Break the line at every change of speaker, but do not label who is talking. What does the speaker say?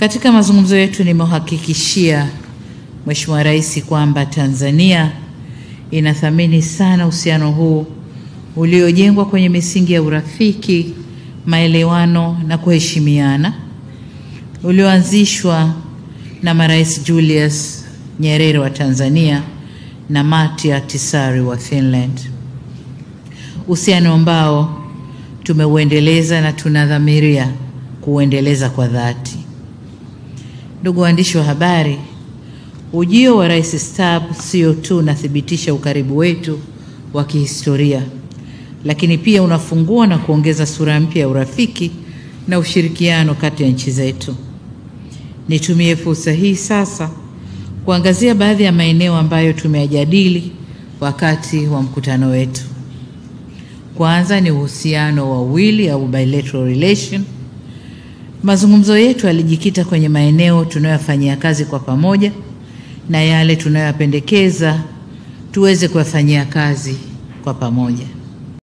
Katika mazungumzo yetu nimehakikishia Mheshimiwa Rais kwamba Tanzania inathamini sana uhusiano huu uliojengwa kwenye misingi ya urafiki, maelewano na kuheshimiana, ulioanzishwa na marais Julius Nyerere wa Tanzania na Martti Ahtisaari wa Finland. Uhusiano ambao tumeuendeleza na tunadhamiria kuuendeleza kwa dhati. Ndugu waandishi wa habari, ujio wa Rais Stubb sio tu unathibitisha ukaribu wetu wa kihistoria, lakini pia unafungua na kuongeza sura mpya ya urafiki na ushirikiano kati ya nchi zetu. Nitumie fursa hii sasa kuangazia baadhi ya maeneo ambayo tumeyajadili wakati wa mkutano wetu. Kwanza ni uhusiano wa wawili au bilateral relation. Mazungumzo yetu yalijikita kwenye maeneo tunayofanyia kazi kwa pamoja na yale tunayopendekeza tuweze kuyafanyia kazi kwa pamoja.